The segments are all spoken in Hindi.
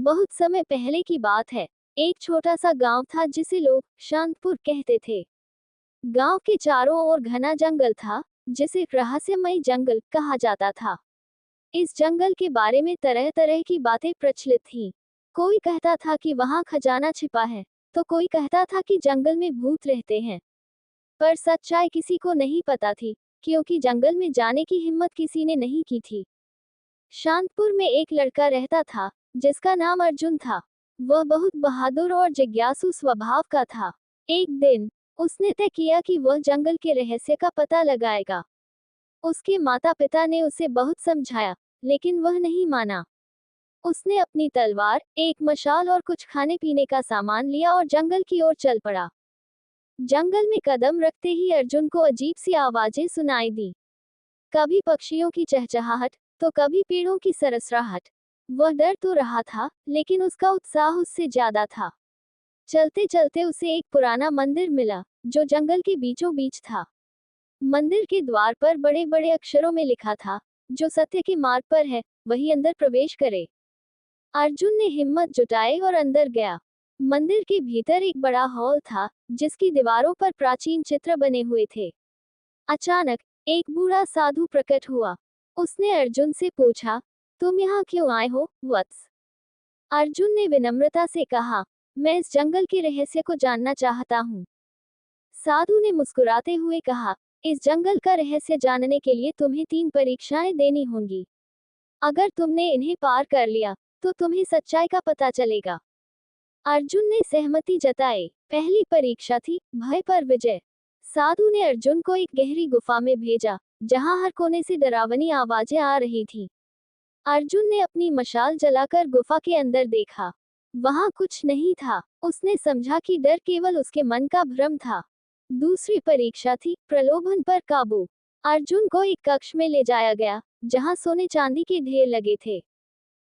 बहुत समय पहले की बात है। एक छोटा सा गांव था जिसे लोग शांतपुर कहते थे। गांव के चारों ओर घना जंगल था, जिसे रहस्यमय जंगल कहा जाता था। इस जंगल के बारे में तरह तरह की बातें प्रचलित थीं। कोई कहता था कि वहां खजाना छिपा है, तो कोई कहता था कि जंगल में भूत रहते हैं। पर सच्चाई किसी को नहीं पता थी, क्योंकि जंगल में जाने की हिम्मत किसी ने नहीं की थी। शांतपुर में एक लड़का रहता था, जिसका नाम अर्जुन था। वह बहुत बहादुर और जिज्ञासु स्वभाव का था। एक दिन उसने तय किया कि वह जंगल के रहस्य का पता लगाएगा। उसके माता पिता ने उसे बहुत समझाया, लेकिन वह नहीं माना। उसने अपनी तलवार, एक मशाल और कुछ खाने पीने का सामान लिया और जंगल की ओर चल पड़ा। जंगल में कदम रखते ही अर्जुन को अजीब सी आवाजें सुनाई दी। कभी पक्षियों की चहचहाहट, तो कभी पेड़ों की सरसराहट। वह डर तो रहा था, लेकिन उसका उत्साह उससे ज्यादा था। चलते चलते उसे एक पुराना मंदिर मिला, जो जंगल के बीचों बीच था। मंदिर के द्वार पर बड़े बड़े अक्षरों में लिखा था, जो सत्य के मार्ग पर है, वही अंदर प्रवेश करे। अर्जुन ने हिम्मत जुटाई और अंदर गया। मंदिर के भीतर एक बड़ा हॉल था, जिसकी दीवारों पर प्राचीन चित्र बने हुए थे। अचानक एक बूढ़ा साधु प्रकट हुआ। उसने अर्जुन से पूछा, तुम यहाँ क्यों आए हो, वत्स? अर्जुन ने विनम्रता से कहा, मैं इस जंगल के रहस्य को जानना चाहता हूँ। साधु ने मुस्कुराते हुए कहा, इस जंगल का रहस्य जानने के लिए तुम्हें 3 परीक्षाएं देनी होंगी। अगर तुमने इन्हें पार कर लिया, तो तुम्हें सच्चाई का पता चलेगा। अर्जुन ने सहमति जताई। पहली परीक्षा थी भय पर विजय। साधु ने अर्जुन को एक गहरी गुफा में भेजा, जहां हर कोने से डरावनी आवाजें आ रही थीं। अर्जुन ने अपनी मशाल जलाकर गुफा के अंदर देखा। वहां कुछ नहीं था। उसने समझा कि डर केवल उसके मन का भ्रम था। दूसरी परीक्षा थी प्रलोभन पर काबू। अर्जुन को एक कक्ष में ले जाया गया, जहां सोने चांदी के ढेर लगे थे।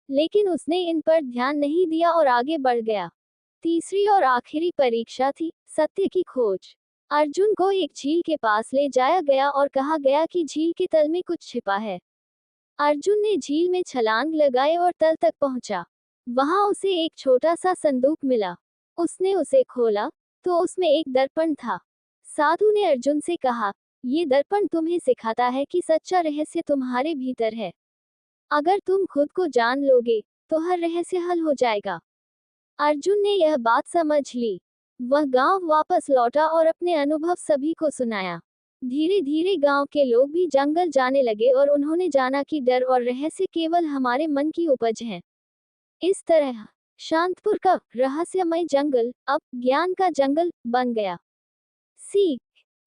लेकिन उसने इन पर ध्यान नहीं दिया और आगे बढ़ गया। तीसरी और आखिरी परीक्षा थी सत्य की खोज। अर्जुन को एक झील के पास ले जाया गया और कहा गया कि झील के तल में कुछ छिपा है। अर्जुन ने झील में छलांग लगाई और तल तक पहुंचा। वहां उसे एक छोटा सा संदूक मिला। उसने उसे खोला, तो उसमें एक दर्पण था। साधु ने अर्जुन से कहा, ये दर्पण तुम्हें सिखाता है कि सच्चा रहस्य तुम्हारे भीतर है। अगर तुम खुद को जान लोगे, तो हर रहस्य हल हो जाएगा। अर्जुन ने यह बात समझ ली। वह गांव वापस लौटा और अपने अनुभव सभी को सुनाया। धीरे धीरे गांव के लोग भी जंगल जाने लगे और उन्होंने जाना कि डर और रहस्य केवल हमारे मन की उपज है। इस तरह शांतपुर का रहस्यमय जंगल अब ज्ञान का जंगल बन गया। सीख,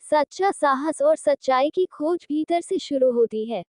सच्चा साहस और सच्चाई की खोज भीतर से शुरू होती है।